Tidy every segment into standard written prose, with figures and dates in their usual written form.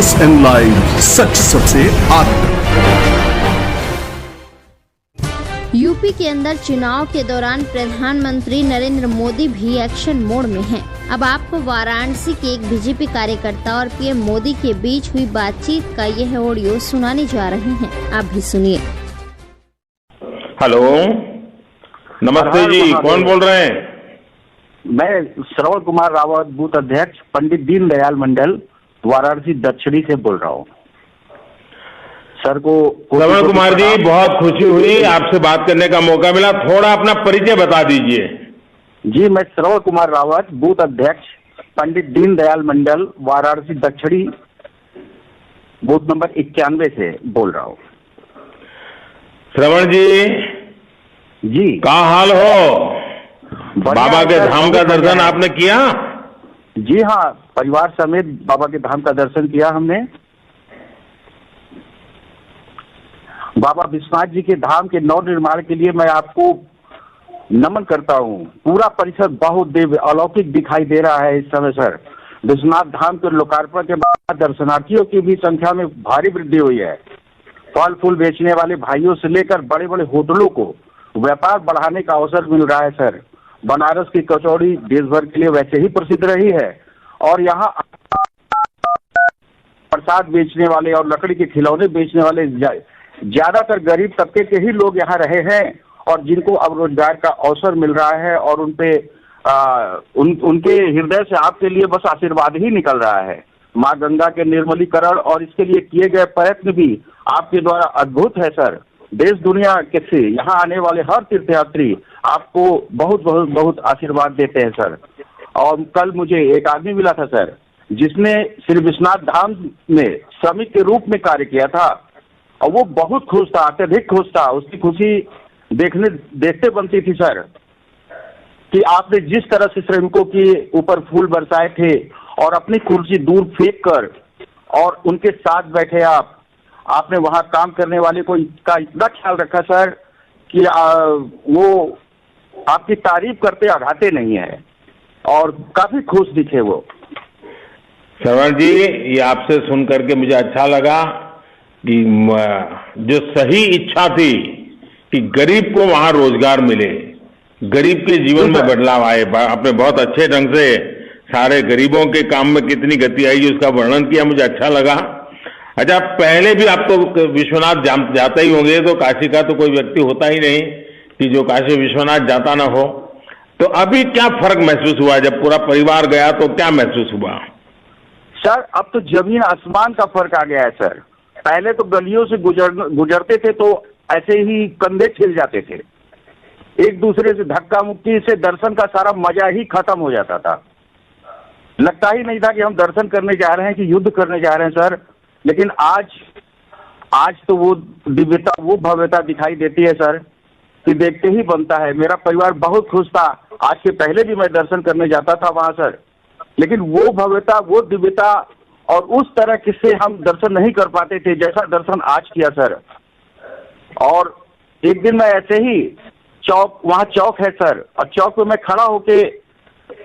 BSN live, सच सबसे आगे। UP के अंदर चुनाव के दौरान प्रधानमंत्री नरेंद्र मोदी भी एक्शन मोड में हैं। अब आपको वाराणसी के एक बीजेपी कार्यकर्ता और पीएम मोदी के बीच हुई बातचीत का यह ऑडियो सुनाने जा रहे हैं, आप भी सुनिए। हेलो, नमस्ते जी, कौन बोल रहे हैं? मैं श्रवण कुमार रावत, बूथ अध्यक्ष, पंडित दीनदयाल मंडल, वाराणसी दक्षिणी से बोल रहा हूँ। सर को श्रवण कुमार जी, बहुत खुशी हुई आपसे बात करने का मौका मिला। थोड़ा अपना परिचय बता दीजिए। जी, मैं श्रवण कुमार रावत, बूथ अध्यक्ष, पंडित दीनदयाल मंडल, वाराणसी दक्षिणी, बूथ नंबर 91 से बोल रहा हूँ। श्रवण जी, क्या हाल हो? बाबा के धाम का दर्शन आपने किया? जी हाँ, परिवार समेत बाबा के धाम का दर्शन किया हमने। बाबा विश्वनाथ जी के धाम के नव निर्माण के लिए मैं आपको नमन करता हूँ। पूरा परिसर बहुत दिव्य अलौकिक दिखाई दे रहा है इस समय। सर, विश्वनाथ धाम के लोकार्पण के बाद दर्शनार्थियों की भी संख्या में भारी वृद्धि हुई है। फल फूल बेचने वाले भाइयों से लेकर बड़े बड़े होटलों को व्यापार बढ़ाने का अवसर मिल रहा है। सर, बनारस की कचौड़ी देश भर के लिए वैसे ही प्रसिद्ध रही है और यहाँ प्रसाद बेचने वाले और लकड़ी के खिलौने बेचने वाले ज्यादातर गरीब तबके के ही लोग यहाँ रहे हैं और जिनको अब रोजगार का अवसर मिल रहा है और उनके हृदय से आपके लिए बस आशीर्वाद ही निकल रहा है। माँ गंगा के निर्मलीकरण और इसके लिए किए गए प्रयत्न भी आपके द्वारा अद्भुत है। सर, देश दुनिया के से यहाँ आने वाले हर तीर्थयात्री आपको बहुत बहुत बहुत आशीर्वाद देते हैं। सर, और कल मुझे एक आदमी मिला था सर, जिसने श्री विश्वनाथ धाम में श्रमिक के रूप में कार्य किया था और वो बहुत खुश था, अत्यधिक खुश था। उसकी खुशी देखते बनती थी सर, कि आपने जिस तरह से श्रमिकों के ऊपर फूल बरसाए थे और अपनी कुर्सी दूर फेंक कर और उनके साथ बैठे आपने वहां काम करने वाले को का इतना ख्याल रखा सर कि वो आपकी तारीफ करते आघाते नहीं है और काफी खुश दिखे वो। श्रवण जी, ये आपसे सुन करके मुझे अच्छा लगा कि जो सही इच्छा थी कि गरीब को वहां रोजगार मिले, गरीब के जीवन में बदलाव आए, आपने बहुत अच्छे ढंग से सारे गरीबों के काम में कितनी गति आई उसका वर्णन किया, मुझे अच्छा लगा। अच्छा, पहले भी आप तो विश्वनाथ जाते ही होंगे, तो काशी का तो कोई व्यक्ति होता ही नहीं कि जो काशी विश्वनाथ जाता ना हो। तो अभी क्या फर्क महसूस हुआ? जब पूरा परिवार गया तो क्या महसूस हुआ? सर, अब तो जमीन आसमान का फर्क आ गया है। सर, पहले तो गलियों से गुजरते थे तो ऐसे ही कंधे छिल जाते थे, एक दूसरे से धक्का मुक्की से दर्शन का सारा मजा ही खत्म हो जाता था। लगता ही नहीं था कि हम दर्शन करने जा रहे हैं कि युद्ध करने जा रहे हैं सर। लेकिन आज तो वो दिव्यता, वो भव्यता दिखाई देती है सर कि देखते ही बनता है। मेरा परिवार बहुत खुश था। आज के पहले भी मैं दर्शन करने जाता था वहां सर, लेकिन वो भव्यता, वो दिव्यता और उस तरह किससे हम दर्शन नहीं कर पाते थे जैसा दर्शन आज किया सर। और एक दिन मैं ऐसे ही वहाँ चौक है सर, और चौक पे मैं खड़ा होके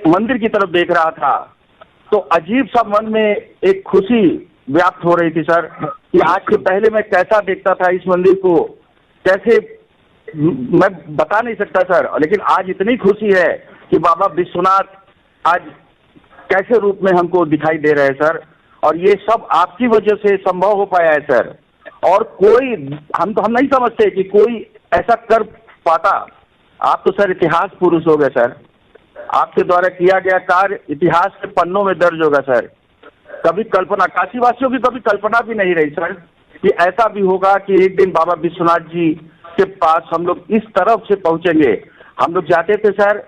मंदिर की तरफ देख रहा था तो अजीब सा मन में एक खुशी व्याप्त हो रही थी सर कि आज के पहले मैं कैसा देखता था इस मंदिर को, कैसे मैं बता नहीं सकता सर। लेकिन आज इतनी खुशी है कि बाबा विश्वनाथ आज कैसे रूप में हमको दिखाई दे रहे हैं सर, और ये सब आपकी वजह से संभव हो पाया है सर। और कोई हम नहीं समझते कि कोई ऐसा कर पाता। आप तो सर इतिहास पुरुष हो गए सर, आपके द्वारा किया गया कार्य इतिहास के पन्नों में दर्ज होगा सर। कभी कल्पना, काशीवासियों की कभी कल्पना भी नहीं रही सर कि ऐसा भी होगा कि एक दिन बाबा विश्वनाथ जी के पास हम लोग इस तरफ से पहुंचेंगे। हम लोग जाते थे सर,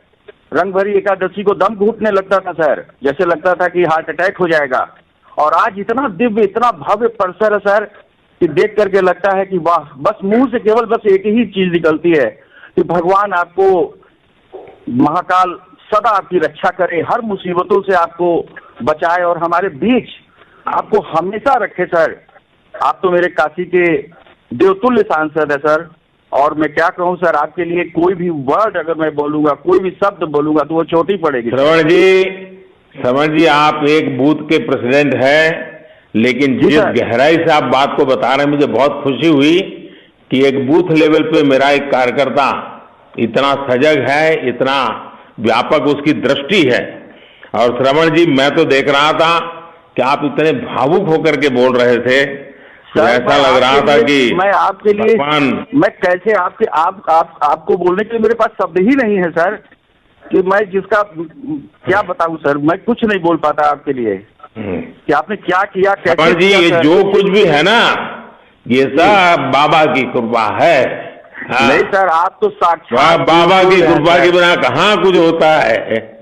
रंग भरी एकादशी को दम घुटने लगता था सर, जैसे लगता था कि हार्ट अटैक हो जाएगा। और आज इतना दिव्य, इतना भव्य परिसर है सर कि देख करके लगता है कि वाह, बस मुंह से केवल बस एक ही चीज निकलती है कि भगवान आपको, महाकाल सदा आपकी रक्षा करे, हर मुसीबतों से आपको बचाए और हमारे बीच आपको हमेशा रखे सर। आप तो मेरे काशी के देवतुल्य सांसद है सर, और मैं क्या कहूँ सर, आपके लिए कोई भी वर्ड अगर मैं बोलूंगा, कोई भी शब्द बोलूंगा तो वो चोटी पड़ेगी। श्रवण जी, आप एक बूथ के प्रेसिडेंट हैं, लेकिन जी जिस सर। गहराई से आप बात को बता रहे हैं, मुझे बहुत खुशी हुई कि एक बूथ लेवल पे मेरा एक कार्यकर्ता इतना सजग है, इतना व्यापक उसकी दृष्टि है। और श्रवण जी, मैं तो देख रहा था कि आप इतने भावुक होकर के बोल रहे थे, तो सर, ऐसा मैं लग रहा आपके था लिए- कि मैं आपके लिए भगवान। मैं कैसे आपको बोलने के लिए मेरे पास शब्द ही नहीं है सर, कि मैं जिसका क्या बताऊं सर, मैं कुछ नहीं बोल पाता आपके लिए कि आपने क्या किया, कैसे श्रवण जी, किया, ये सर। जो कुछ भी है ना, ये सब बाबा की कृपा है। हाँ। नहीं सर, आप तो वाह, साक्षात बाबा की देवतुल्य हैं, कृपा सर। के बिना कहाँ कुछ होता है।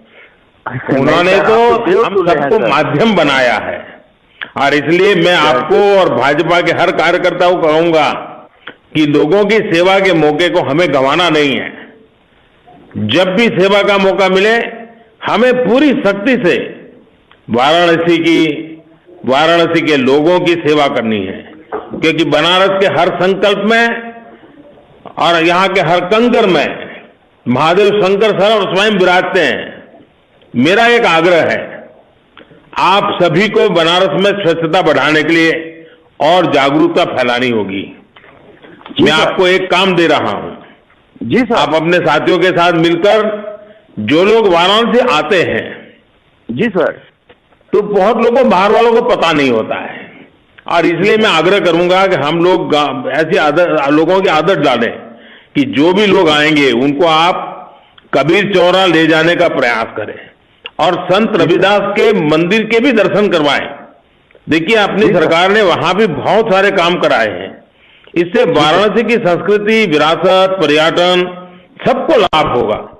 उन्होंने नहीं सर, तो आप देवतुल्य हम हैं, सबको सर। माध्यम बनाया है, और इसलिए मैं आपको और भाजपा के हर कार्यकर्ता को कहूंगा कि लोगों की सेवा के मौके को हमें गंवाना नहीं है। जब भी सेवा का मौका मिले, हमें पूरी शक्ति से वाराणसी के लोगों की सेवा करनी है, क्योंकि बनारस के हर संकल्प में और यहाँ के हर कंकर में महादेव शंकर स्वयं विराजते हैं। मेरा एक आग्रह है, आप सभी को बनारस में स्वच्छता बढ़ाने के लिए और जागरूकता फैलानी होगी। मैं सर। आपको एक काम दे रहा हूं, जी सर। आप अपने साथियों के साथ मिलकर, जो लोग वाराणसी आते हैं, जी सर। तो बहुत लोगों, बाहर वालों को पता नहीं होता है, और इसलिए मैं आग्रह करूंगा कि हम लोग ऐसी लोगों की आदत डालें कि जो भी लोग आएंगे उनको आप कबीर चौरा ले जाने का प्रयास करें और संत रविदास के मंदिर के भी दर्शन करवाएं। देखिए, अपनी सरकार ने वहां भी बहुत सारे काम कराए हैं। इससे वाराणसी की संस्कृति, विरासत, पर्यटन सबको लाभ होगा।